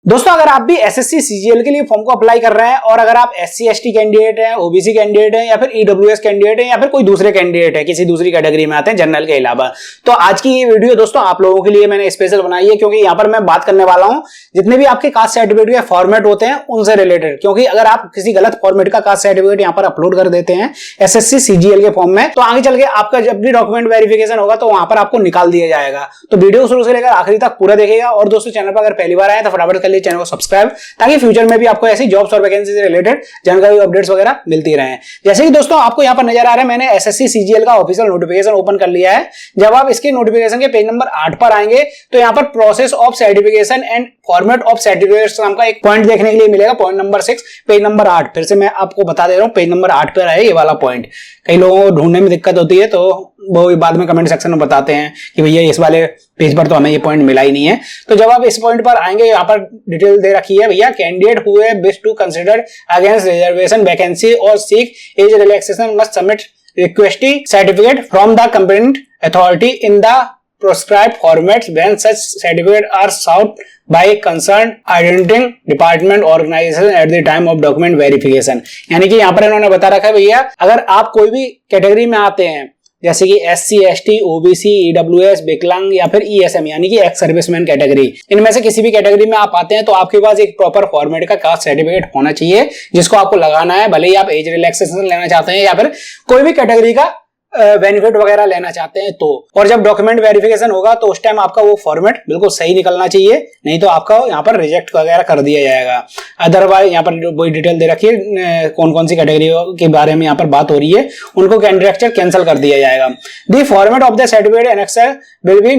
दोस्तों अगर आप भी एसएससी सीजीएल के लिए फॉर्म को अप्लाई कर रहे हैं और अगर आप एससी एसटी कैंडिडेट हैं, ओबीसी कैंडिडेट हैं या फिर ईडब्ल्यूएस कैंडिडेट हैं या फिर कोई दूसरे कैंडिडेट है, किसी दूसरी कैटेगरी में आते हैं जनरल के अलावा, तो आज की ये वीडियो दोस्तों आप लोगों के लिए मैंने स्पेशल बनाई है क्योंकि यहां पर मैं बात करने वाला हूं जितने भी आपके कास्ट सर्टिफिकेट के फॉर्मेट होते हैं उनसे रिलेटेड। क्योंकि अगर आप किसी गलत फॉर्मेट का कास्ट सर्टिफिकेट यहां पर अपलोड कर देते हैं एसएससी सीजीएल के फॉर्म में, तो आगे चल के आपका जब भी डॉक्यूमेंट वेरिफिकेशन होगा तो वहां पर आपको निकाल दिया जाएगा। तो वीडियो शुरू से लेकर आखिरी तक पूरा देखिएगा। और दोस्तों चैनल पर अगर पहली बार आए तो फटाफट कर लीजिए चैनल को सब्सक्राइब, ताकि फ्यूचर में भी आपको ऐसी जॉब्स और वैकेंसी से रिलेटेड जानकारी अपडेट्स वगैरह मिलती रहे। जैसे कि दोस्तों आपको यहां पर नजर आ रहा है, मैंने एसएससी सीजीएल का ऑफिशियल नोटिफिकेशन ओपन कर लिया है। जब आप इसके नोटिफिकेशन के पेज नंबर 8 पर आएंगे तो यहां पर process of certification and format of certificates नाम का एक पॉइंट देखने के लिए मिलेगा, पॉइंट नंबर 6 पेज नंबर 8। फिर से मैं आपको बता दे रहा हूं, पेज नंबर 8 पर आए ये वाला पॉइंट। कई लोगों को ढूंढने में दिक्कत होती है तो वो बाद में कमेंट सेक्शन में बताते हैं कि भैया इस वाले पेज पर तो हमें ये पॉइंट मिला ही नहीं है। तो जब आप इस पॉइंट पर आएंगे यहाँ पर डिटेल दे रखी है भैया, candidate who wish to consider against reservation vacancy और seek age relaxation must submit requesting certificate from the competent authority in the prescribed formats when such certificates are sought by concerned identifying department organization at the time of document verification। यानी कि यहाँ पर इन्होंने बता रखा है भैया, अगर आप कोई भी कैटेगरी में आते हैं जैसे कि एससी एसटी ओबीसी ईडब्ल्यूएस विकलांग या फिर ईएसएम यानी कि एक्स सर्विसमैन कैटेगरी, इनमें से किसी भी कैटेगरी में आप आते हैं तो आपके पास एक प्रॉपर फॉर्मेट का कास्ट सर्टिफिकेट होना चाहिए जिसको आपको लगाना है। भले ही आप एज रिलैक्सेशन लेना चाहते हैं या फिर कोई भी कैटेगरी का बेनिफिट वगैरह लेना चाहते हैं तो। और जब डॉक्यूमेंट वेरिफिकेशन होगा तो उस टाइम आपका वो फॉर्मेट बिल्कुल सही निकलना चाहिए, नहीं तो आपका यहाँ पर रिजेक्ट वगैरह कर दिया जाएगा। अदरवाइज यहाँ पर जो कोई डिटेल दे रखी है कौन कौन सी कैटेगरी के बारे में यहाँ पर बात हो रही है, उनको कैंडिडेट कैंसिल कर दिया जाएगा। The format of the certificate annexure will be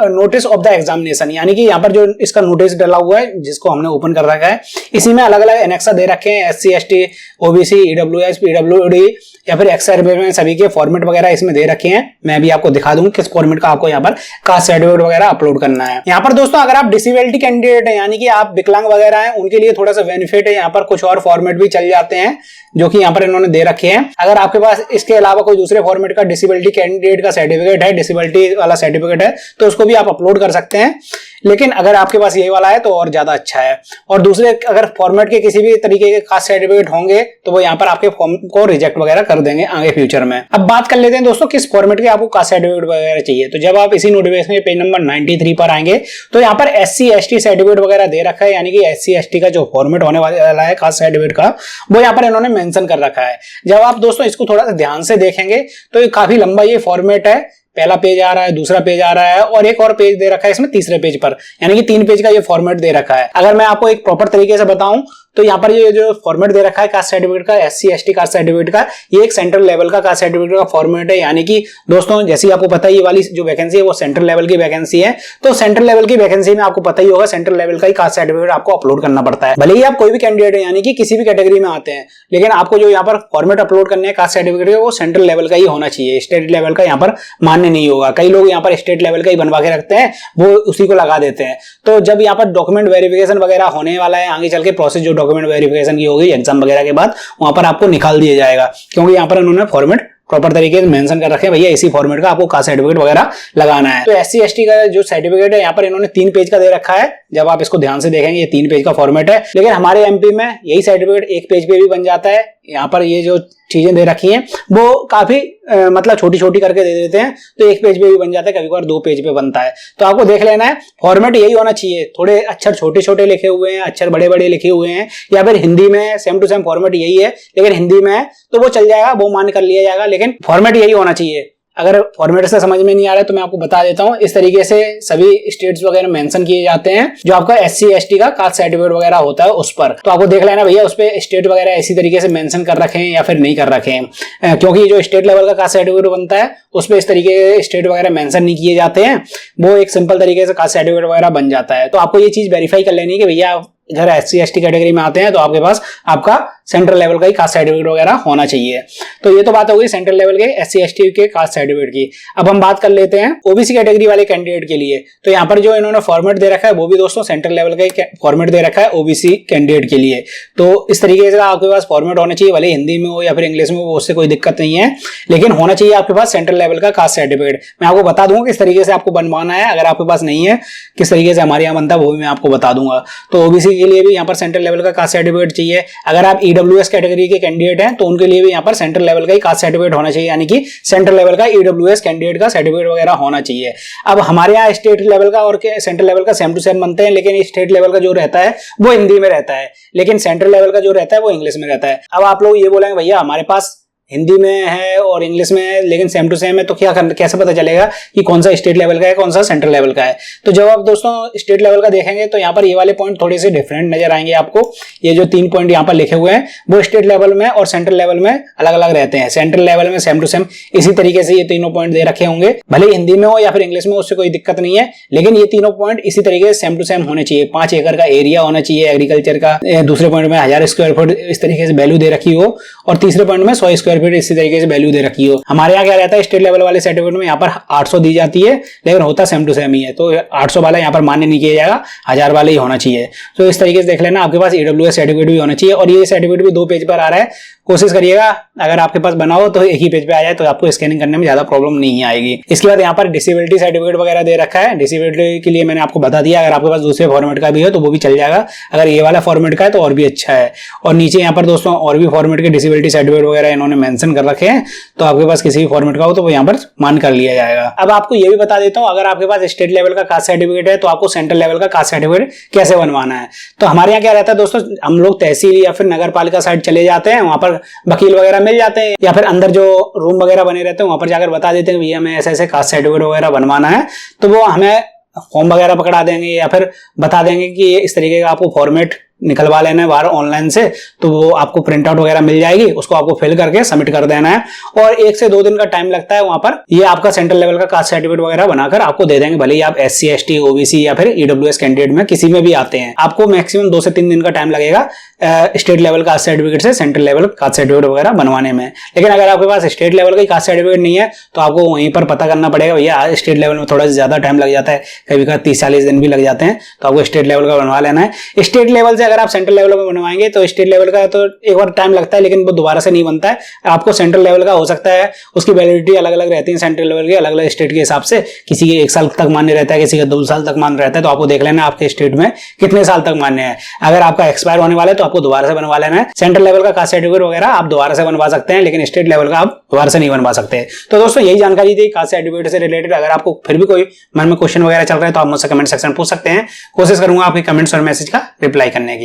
notice of the examination, यानी कि यहाँ पर जो इसका नोटिस डला हुआ है जिसको हमने ओपन कर रखा है, इसी में अलग अलग एनेक्सा दे रखे हैं। SC ST OBC EWS PWD या फिर एक्स सर्विसमैन सभी के फॉर्मेट वगैरह इसमें दे रखे हैं। मैं भी आपको दिखा दूंगा किस फॉर्मेट का आपको यहाँ पर कास्ट सर्टिफिकेट वगैरह अपलोड करना है। यहाँ पर दोस्तों अगर आप डिसेबिलिटी कैंडिडेट हैं यानी कि आप विकलांग वगैरह हैं, उनके लिए थोड़ा सा बेनिफिट है, यहाँ पर कुछ और फॉर्मेट भी चल जाते हैं जो कि यहाँ पर इन्होंने दे रखे हैं। अगर आपके पास इसके अलावा कोई दूसरे फॉर्मेट का डिसेबिलिटी कैंडिडेट का सर्टिफिकेट है, डिसेबिलिटी वाला सर्टिफिकेट है, तो उसको भी आप अपलोड कर सकते हैं। लेकिन अगर आपके पास यही वाला है तो और ज्यादा अच्छा है। और दूसरे अगर फॉर्मेट के किसी भी तरीके के कास्ट सर्टिफिकेट होंगे तो वो यहाँ पर आपके फॉर्म को रिजेक्ट वगैरह कर देंगे आगे फ्यूचर में। अब बात कर लेते हैं दोस्तों किस फॉर्मेट के आपको कास्ट सर्टिफिकेट वगैरह चाहिए। तो जब आप इसी नोटिफिकेशन के पेज नंबर 93 पर आएंगे तो यहाँ पर एससी एसटी सर्टिफिकेट वगैरह दे रखा है, यानी कि एससी एसटी का जो फॉर्मेट होने वाला है कास्ट सर्टिफिकेट का वो यहाँ पर इन्होंने मेंशन कर रखा है। जब आप दोस्तों इसको थोड़ा सा ध्यान से देखेंगे तो काफी लंबा ये फॉर्मेट है। पहला पेज आ रहा है, दूसरा पेज आ रहा है और एक और पेज दे रखा है इसमें तीसरे पेज पर, यानी कि 3 पेज का ये फॉर्मेट दे रखा है। अगर मैं आपको एक प्रॉपर तरीके से बताऊं तो यहाँ पर ये जो फॉर्मेट दे रखा है कास्ट सर्टिफिकेट का, एससी एसटी कास्ट सर्टिफिकेट का, ये एक सेंट्रल लेवल का कास्ट सर्टिफिकेट का फॉर्मेट है। यानी कि दोस्तों जैसे ही आपको पता है ये वाली जो वैकेंसी है वो सेंट्रल लेवल की वैकेंसी है, तो सेंट्रल लेवल की वैकेंसी में आपको पता ही होगा सेंट्रल लेवल का ही कास्ट सर्टिफिकेट आपको अपलोड करना पड़ता है। भले ही आप कोई भी कैंडिडेट है यानी कि किसी भी कैटेगरी में आते हैं, लेकिन आपको जो यहाँ पर फॉर्मेट अपलोड करने है कास्ट सर्टिफिकेट वो सेंट्रल लेवल का ही होना चाहिए, स्टेट लेवल का यहाँ पर मान्य नहीं होगा। कई लोग यहाँ पर स्टेट लेवल का ही बनवा के रखते हैं, वो उसी को लगा देते हैं। तो जब यहाँ पर डॉक्यूमेंट वेरिफिकेशन वगैरह होने वाला है आगे चल के प्रोसेस, जो डॉक्यूमेंट वेरिफिकेशन की होगी एग्जाम वगैरह के बाद, वहां पर आपको निकाल दिया जाएगा क्योंकि यहाँ पर उन्होंने फॉर्मेट प्रॉपर तरीके से मेंशन कर रखे हैं भैया इसी फॉर्मेट का आपको कास्ट सर्टिफिकेट वगैरह लगाना है। तो एससी एसटी का जो सर्टिफिकेट है यहाँ पर इन्होंने 3 पेज का दे रखा है। जब आप इसको ध्यान से देखेंगे ये 3 पेज का फॉर्मेट है, लेकिन हमारे एमपी में यही सर्टिफिकेट 1 पेज पे भी बन जाता है। यहाँ पर ये जो चीजें दे रखी हैं वो काफी मतलब छोटी छोटी करके दे देते हैं, तो 1 पेज पे भी बन जाता है, कभी कभार 2 पेज पे बनता है। तो आपको देख लेना है फॉर्मेट यही होना चाहिए। थोड़े अक्षर छोटे छोटे लिखे हुए हैं, अक्षर बड़े बड़े लिखे हुए हैं, या फिर हिंदी में सेम टू सेम फॉर्मेट यही है लेकिन हिंदी में है तो वो चल जाएगा, वो मान कर लिया जाएगा, लेकिन फॉर्मेट यही होना चाहिए। अगर फॉर्मेट से समझ में नहीं आ रहा है तो मैं आपको बता देता हूं, इस तरीके से सभी स्टेट्स वगैरह मेंशन किए जाते हैं जो आपका एससी एसटी का कास्ट सर्टिफिकेट वगैरह होता है उस पर। तो आपको देख लेना भैया उस पर स्टेट वगैरह इसी तरीके से मेंशन कर रखे हैं या फिर नहीं कर रखे हैं, क्योंकि जो स्टेट लेवल का कास्ट सर्टिफिकेट बनता है उस पर इस तरीके के स्टेट वगैरह मेंशन नहीं किए जाते हैं, वो एक सिंपल तरीके से कास्ट सर्टिफिकेट वगैरह बन जाता है। तो आपको ये चीज वेरीफाई कर लेनी है कि भैया अगर एससी एसटी कैटेगरी में आते हैं तो आपके पास आपका सेंट्रल लेवल का ही कास्ट सर्टिफिकेट वगैरह होना चाहिए। तो ये तो बात हो गई सेंट्रल लेवल के SC/ST के कास्ट सर्टिफिकेट की। अब हम बात कर लेते हैं ओबीसी कैटेगरी वाले कैंडिडेट के लिए। तो यहाँ पर जो इन्होंने फॉर्मेट दे रखा है वो भी दोस्तों सेंट्रल लेवल का ही फॉर्मेट दे रखा है ओबीसी कैंडिडेट के लिए। तो इस तरीके से आपके पास फॉर्मेट होना चाहिए, भले हिंदी में हो या फिर इंग्लिश में हो, उससे कोई दिक्कत नहीं है, लेकिन होना चाहिए आपके पास सेंट्रल लेवल का कास्ट सर्टिफिकेट। मैं आपको बता दूंगा किस तरीके से आपको बनवाना है, अगर आपके पास नहीं है किस तरीके से हमारे यहाँ बनता है वो भी मैं आपको बता दूंगा। तो ओबीसी के लिए भी यहाँ पर सेंट्रल लेवल का कास्ट सर्टिफिकेट चाहिए। अगर आप ईडब्ल्यूएस कैटेगरी के कैंडिडेट हैं तो उनके लिए भी यहाँ पर सेंट्रल लेवल का ही कास्ट सर्टिफिकेट होना चाहिए, यानी कि सेंट्रल लेवल का ईडब्ल्यूएस कैंडिडेट का सर्टिफिकेट वगैरह होना चाहिए। अब हमारे यहाँ स्टेट लेवल का और सेंट्रल लेवल का सेम टू सेम बनते हैं, लेकिन स्टेट लेवल का जो रहता है वो हिंदी में रहता है, लेकिन सेंट्रल लेवल का जो रहता है वो इंग्लिश में रहता है। अब आप लोग ये बोलेंगे भैया हमारे पास हिंदी में है और इंग्लिश में है लेकिन सेम टू सेम है, तो क्या कैसे पता चलेगा कि कौन सा स्टेट लेवल का है कौन सा सेंट्रल लेवल का है? तो जब आप दोस्तों स्टेट लेवल का देखेंगे तो यहाँ पर ये वाले पॉइंट थोड़े से डिफरेंट नजर आएंगे आपको। ये जो 3 पॉइंट यहाँ पर लिखे हुए हैं वो स्टेट लेवल में और सेंट्रल लेवल में अलग अलग रहते हैं। सेंट्रल लेवल में सेम टू सेम इसी तरीके से ये तीनों पॉइंट दे रखे होंगे, भले हिंदी में हो या फिर इंग्लिश में, उससे कोई दिक्कत नहीं है, लेकिन ये तीनों पॉइंट इसी तरीके से सेम टू सेम होने चाहिए। 5 एकड़ का एरिया होना चाहिए एग्रीकल्चर का, दूसरे पॉइंट में 1000 स्क्वायर फुट इस तरीके से वैल्यू दे रखी हो, और तीसरे पॉइंट में 100 स्क्वायर फीट इसी तरीके से वैल्यू दे रखी हो। हमारे यहाँ क्या रहता है स्टेट लेवल वाले सर्टिफिकेट में यहाँ पर 800 दी जाती है, लेकिन होता सेम टू सेम ही है, तो 800 वाला यहाँ पर मान्य नहीं किया जाएगा, 1000 वाला ही होना चाहिए। तो इस तरीके से देख लेना, आपके पास ईडब्ल्यूएस सर्टिफिकेट भी होना चाहिए, और ये सर्टिफिकेट भी 2 पेज पर आ रहा है। कोशिश करिएगा अगर आपके पास बनाओ तो एक ही पेज पे आ जाए, तो आपको स्कैनिंग करने में ज्यादा प्रॉब्लम नहीं आएगी। इसके बाद यहाँ पर डिसेबिलिटी सर्टिफिकेट वगैरह दे रखा है। डिसेबिलिटी के लिए मैंने आपको बता दिया, अगर आपके पास दूसरे फॉर्मेट का भी है तो वो भी चल जाएगा, अगर ये वाला फॉर्मेट का है तो और भी अच्छा है। और नीचे यहाँ पर दोस्तों और भी फॉर्मेट के डिसेबिलिटी सर्टिफिकेट वगैरह इन्होंने मेंशन कर रखे हैं, तो आपके पास किसी भी फॉर्मेट का हो तो वो यहाँ पर मान कर लिया जाएगा। अब आपको ये भी बता देता हूँ, अगर आपके पास स्टेट लेवल का कास्ट सर्टिफिकेट है तो आपको सेंट्रल लेवल का कास्ट सर्टिफिकेट कैसे बनवाना है। तो हमारे यहाँ क्या रहता है दोस्तों, हम लोग तहसील या फिर नगर पालिका साइड चले जाते हैं, वहां पर वकील वगैरह मिल जाते हैं, या फिर अंदर जो रूम वगैरह बने रहते हैं वहां पर जाकर बता देते हैं भैया हमें ऐसे ऐसे कास्ट सर्टिफिकेट वगैरह बनवाना है, तो वो हमें फॉर्म वगैरह पकड़ा देंगे या फिर बता देंगे कि इस तरीके का आपको फॉर्मेट निकलवा लेना है बाहर ऑनलाइन से, तो वो आपको प्रिंट आउट वगैरह मिल जाएगी, उसको आपको फिल करके सबमिट कर देना है, और 1 से 2 दिन का टाइम लगता है वहां पर। ये आपका सेंट्रल लेवल का कास्ट सर्टिफिकेट वगैरह बनाकर आपको दे देंगे, भले ही आप SC/ST OBC या फिर ईडब्ल्यूएस कैंडिडेट में किसी में भी आते हैं, आपको मैक्सिमम 2 से 3 दिन का टाइम लगेगा स्टेट लेवल कास्ट सर्टिफिकेट से सेंट्रल लेवल कास्ट सर्टिफिकेट वगैरह बनवाने में। लेकिन अगर आपके पास स्टेट लेवल का कास्ट सर्टिफिकेट नहीं है तो आपको वहीं पर पता करना पड़ेगा, भैया स्टेट लेवल में थोड़ा ज्यादा टाइम लग जाता है, कभी कभी 30-40 दिन भी लग जाते हैं, तो आपको स्टेट लेवल का बनवा लेना है। स्टेट लेवल से अगर आप सेंट्रल लेवल में बनवाएंगे तो स्टेट लेवल का तो एक बार टाइम लगता है, लेकिन वो दोबारा से नहीं बनता है। आपको सेंट्रल लेवल का हो सकता है, उसकी वैलिडिटी अलग अलग रहती है सेंट्रल लेवल के अलग अलग स्टेट के हिसाब से, किसी के 1 साल तक मान्य रहता है, किसी का 2 साल तक मान्य रहता है, तो आपको देख लेना आपके स्टेट में कितने साल तक मान्य है। अगर आपका एक्सपायर होने वाला है तो आपको दोबारा से बनवा लेना है। सेंट्रल लेवल का कास्ट सर्टिफिकेट वगैरह आप दोबारा से बनवा सकते हैं, लेकिन स्टेट लेवल का आप दोबारा से नहीं बनवा सकते। तो दोस्तों यही जानकारी थी कास्ट सर्टिफिकेट से रिलेटेड। अगर आपको फिर भी कोई मन में क्वेश्चन वगैरह चल रहा है तो आप मुझसे कमेंट सेक्शन पूछ सकते हैं, कोशिश करूंगा आपके कमेंट्स और मैसेज का रिप्लाई करने की।